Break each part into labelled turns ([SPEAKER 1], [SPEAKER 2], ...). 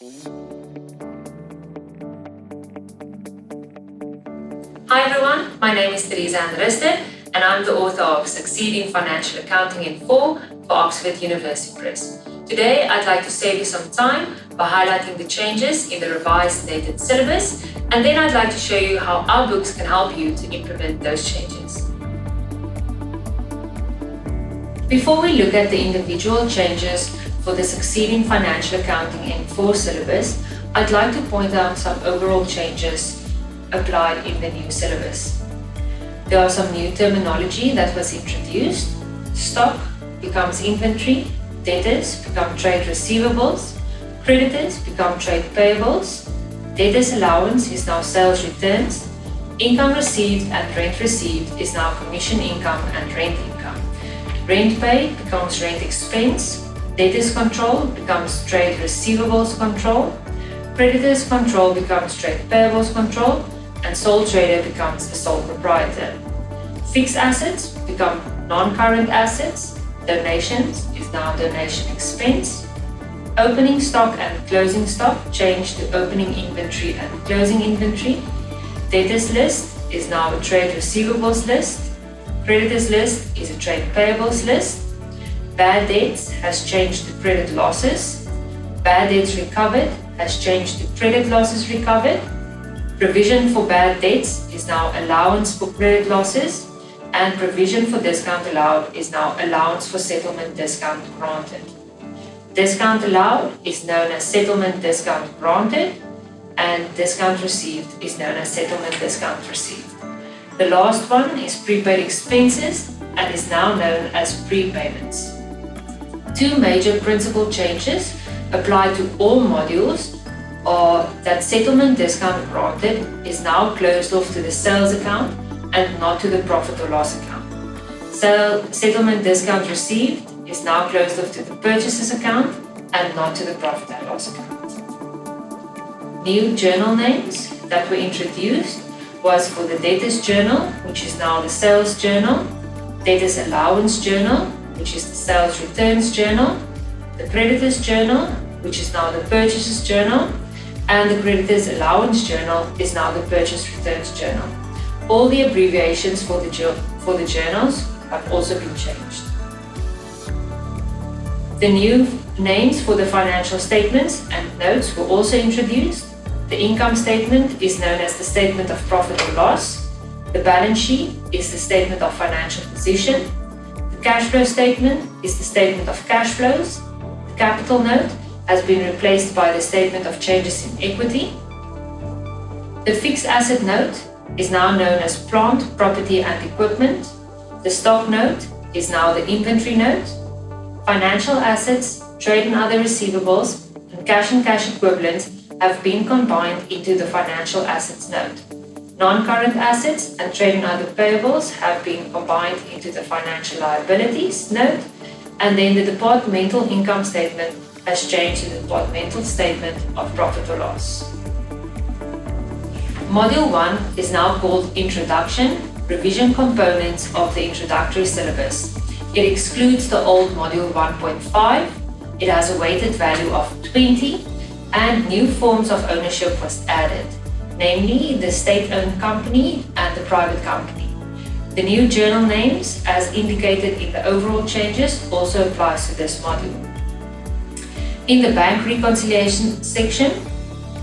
[SPEAKER 1] Hi everyone, my name is Teresa Andreste and I'm the author of Succeeding Financial Accounting in 4 for Oxford University Press. Today I'd like to save you some time by highlighting the changes in the revised dated syllabus, and then I'd like to show you how our books can help you to implement those changes. Before we look at the individual changes for the Succeeding Financial Accounting in 4 syllabus, I'd like to point out some overall changes applied in the new syllabus. There are some new terminology that was introduced. Stock becomes inventory, debtors become trade receivables, creditors become trade payables, debtors allowance is now sales returns, income received and rent received is now commission income and rent income, rent paid becomes rent expense, debtors control becomes trade receivables control, creditors control becomes trade payables control, and sole trader becomes a sole proprietor. Fixed assets become non-current assets, donations is now donation expense, opening stock and closing stock change to opening inventory and closing inventory, debtors list is now a trade receivables list, creditors list is a trade payables list, bad debts has changed to credit losses, bad debts recovered has changed to credit losses recovered, provision for bad debts is now allowance for credit losses, and provision for discount allowed is now allowance for settlement discount granted. Discount allowed is known as settlement discount granted, and discount received is known as settlement discount received. The last one is prepaid expenses and is now known as prepayments. Two major principal changes apply to all modules are that settlement discount granted is now closed off to the sales account and not to the profit or loss account. Settlement discount received is now closed off to the purchases account and not to the profit and loss account. New journal names that were introduced was for the debtors journal, which is now the sales journal, debtors allowance journal, which is the sales returns journal, the creditors journal, which is now the purchases journal, and the creditors allowance journal is now the purchase returns journal. All the abbreviations for the journals have also been changed. The new names for the financial statements and notes were also introduced. The income statement is known as the statement of profit or loss. The balance sheet is the statement of financial position. The cash flow statement is the statement of cash flows. The capital note has been replaced by the statement of changes in equity. The fixed asset note is now known as plant, property and equipment. The stock note is now the inventory note. Financial assets, trade and other receivables, and cash equivalents have been combined into the financial assets note. Non-current assets and trade and other payables have been combined into the financial liabilities note, and then the departmental income statement has changed to the departmental statement of profit or loss. Module 1 is now called Introduction, Revision Components of the Introductory Syllabus. It excludes the old Module 1.5, it has a weighted value of 20, and new forms of ownership was added, namely the state-owned company and the private company. The new journal names, as indicated in the overall changes, also applies to this module. In the bank reconciliation section,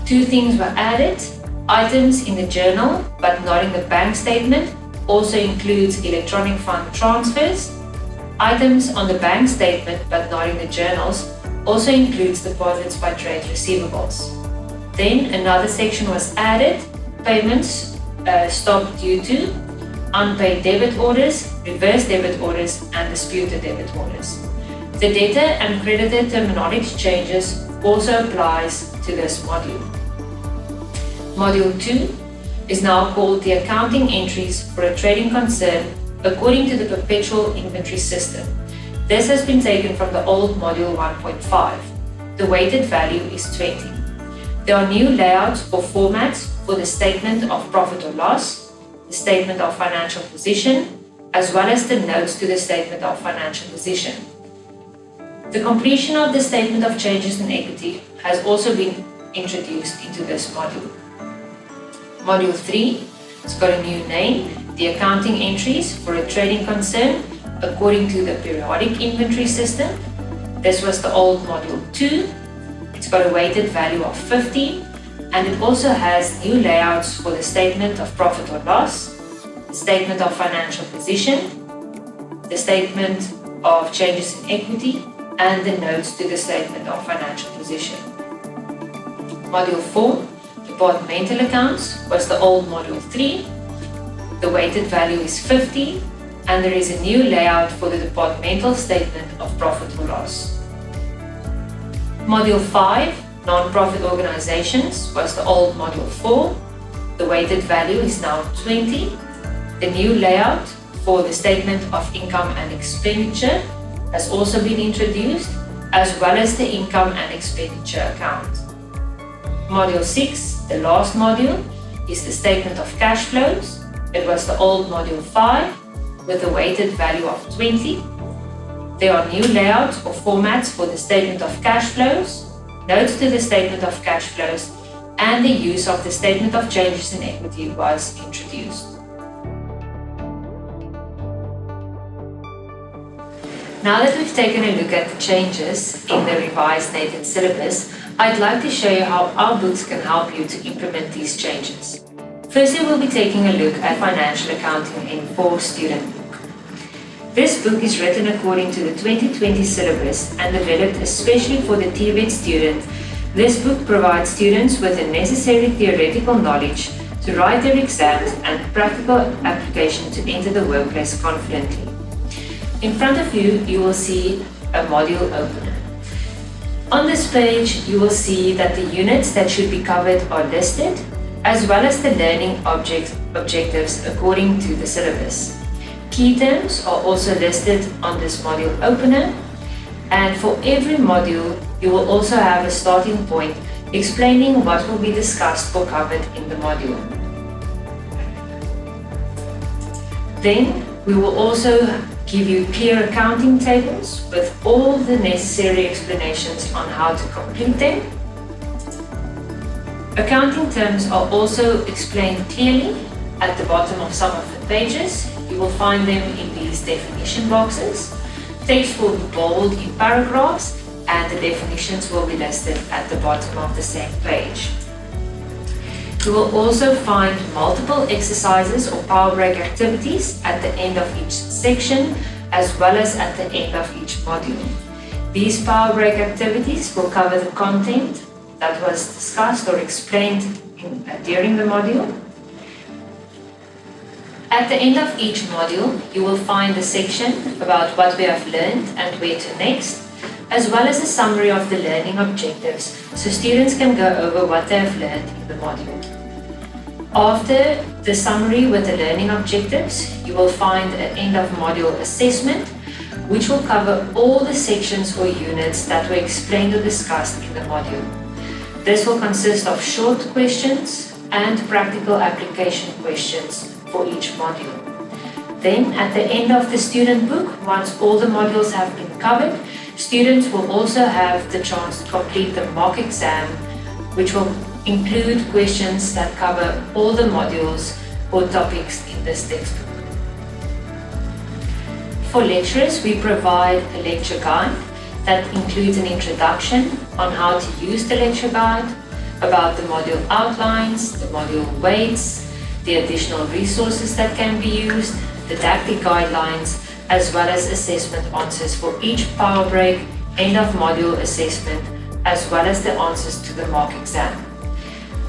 [SPEAKER 1] two things were added. Items in the journal, but not in the bank statement, also includes electronic fund transfers. Items on the bank statement, but not in the journals, also includes deposits by trade receivables. Then another section was added, payments stopped due to unpaid debit orders, reverse debit orders, and disputed debit orders. The debtor and creditor terminology changes also applies to this module. Module 2 is now called the Accounting Entries for a Trading Concern according to the Perpetual Inventory System. This has been taken from the old Module 1.5. The weighted value is 20. There are new layouts or formats for the statement of profit or loss, the statement of financial position, as well as the notes to the statement of financial position. The completion of the statement of changes in equity has also been introduced into this module. Module 3, it's got a new name, the accounting entries for a trading concern according to the periodic inventory system. This was the old module 2. It's got a weighted value of 50, and it also has new layouts for the statement of profit or loss, the statement of financial position, the statement of changes in equity, and the notes to the statement of financial position. Module 4, departmental accounts, was the old module 3. The weighted value is 50, and there is a new layout for the departmental statement of profit or loss. Module 5, non-profit organizations, was the old module 4. The weighted value is now 20. The new layout for the statement of income and expenditure has also been introduced, as well as the income and expenditure account. Module 6, the last module, is the statement of cash flows. It was the old module 5 with a weighted value of 20. There are new layouts or formats for the statement of cash flows, notes to the statement of cash flows, and the use of the statement of changes in equity was introduced. Now that we've taken a look at the changes in the revised DHET syllabus, I'd like to show you how our books can help you to implement these changes. Firstly, we'll be taking a look at Financial Accounting in 4 student book. This book is written according to the 2020 syllabus and developed especially for the DHET student. This book provides students with the necessary theoretical knowledge to write their exams and practical application to enter the workplace confidently. In front of you, you will see a module opener. On this page, you will see that the units that should be covered are listed, as well as the learning objectives according to the syllabus. Key terms are also listed on this module opener, and for every module, you will also have a starting point explaining what will be discussed or covered in the module. Then, we will also give you clear accounting tables with all the necessary explanations on how to complete them. Accounting terms are also explained clearly at the bottom of some of the pages. You will find them in these definition boxes. Text will be bold in paragraphs, and the definitions will be listed at the bottom of the same page. You will also find multiple exercises or power break activities at the end of each section, as well as at the end of each module. These power break activities will cover the content that was discussed or explained during the module. At the end of each module, you will find a section about what we have learned and where to next, as well as a summary of the learning objectives, so students can go over what they have learned in the module. After the summary with the learning objectives, you will find an end of module assessment, which will cover all the sections or units that were explained or discussed in the module. This will consist of short questions and practical application questions for each module. Then, at the end of the student book, once all the modules have been covered, students will also have the chance to complete the mock exam, which will include questions that cover all the modules or topics in this textbook. For lecturers, we provide a lecture guide that includes an introduction on how to use the lecture guide, about the module outlines, the module weights, the additional resources that can be used, didactic guidelines, as well as assessment answers for each power break, end of module assessment, as well as the answers to the mock exam.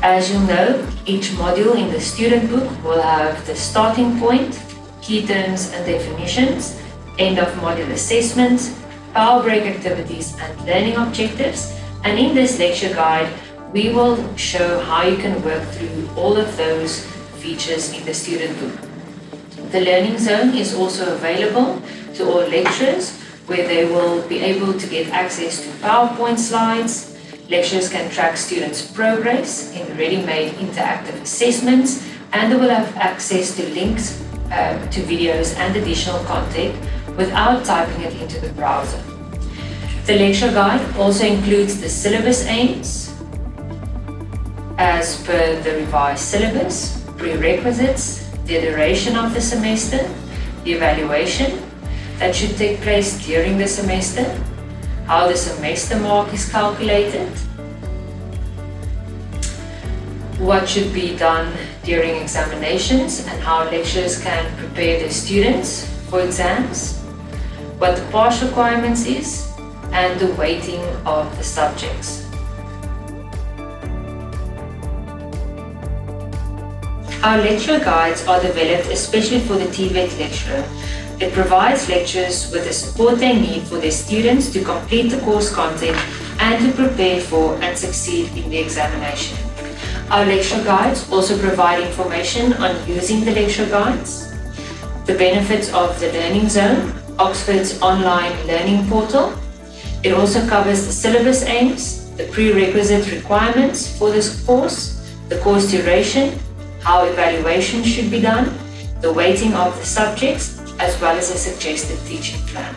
[SPEAKER 1] As you'll know, each module in the student book will have the starting point, key terms and definitions, end of module assessments, power break activities and learning objectives, and in this lecture guide, we will show how you can work through all of those features in the student book. The Learning Zone is also available to all lecturers, where they will be able to get access to PowerPoint slides. Lecturers can track students' progress in ready-made interactive assessments, and they will have access to links to videos and additional content without typing it into the browser. The lecture guide also includes the syllabus aims as per the revised syllabus, prerequisites, the duration of the semester, the evaluation that should take place during the semester, how the semester mark is calculated, what should be done during examinations and how lecturers can prepare their students for exams, what the pass requirements is, and the weighting of the subjects. Our lecture guides are developed especially for the DHET lecturer. It provides lecturers with the support they need for their students to complete the course content and to prepare for and succeed in the examination. Our lecture guides also provide information on using the lecture guides, the benefits of the Learning Zone, Oxford's online learning portal. It also covers the syllabus aims, the prerequisite requirements for this course, the course duration, how evaluation should be done, the weighting of the subjects, as well as a suggested teaching plan.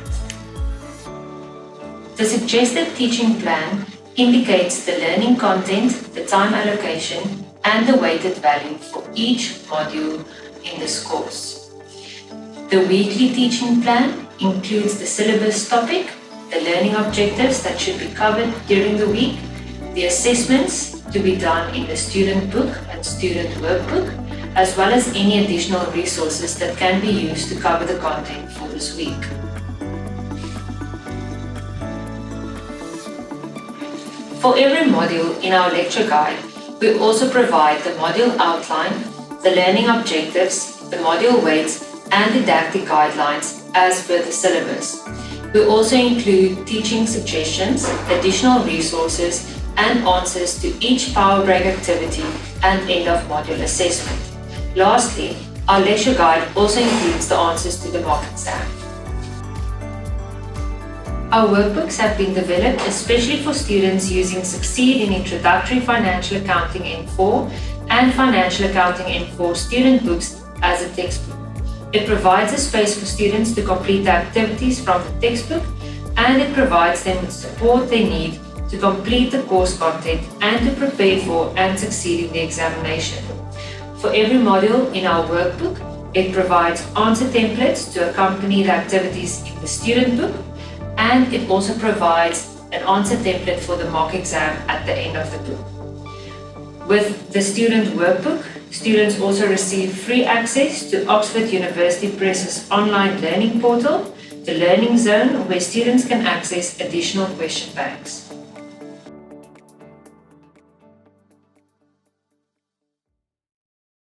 [SPEAKER 1] The suggested teaching plan indicates the learning content, the time allocation, and the weighted value for each module in this course. The weekly teaching plan includes the syllabus topic, the learning objectives that should be covered during the week, the assessments to be done in the student book and student workbook, as well as any additional resources that can be used to cover the content for this week. For every module in our lecture guide, we also provide the module outline, the learning objectives, the module weights, and didactic guidelines as per the syllabus. We also include teaching suggestions, additional resources, and answers to each power break activity and end of module assessment. Lastly, our lecture guide also includes the answers to the mock exam. Our workbooks have been developed especially for students using Succeed in Introductory Financial Accounting N4 and Financial Accounting N4 student books as a textbook. It provides a space for students to complete the activities from the textbook, and it provides them with support they need to complete the course content and to prepare for and succeed in the examination. For every module in our workbook, it provides answer templates to accompany the activities in the student book, and it also provides an answer template for the mock exam at the end of the book. With the student workbook, students also receive free access to Oxford University Press's online learning portal, the Learning Zone, where students can access additional question banks.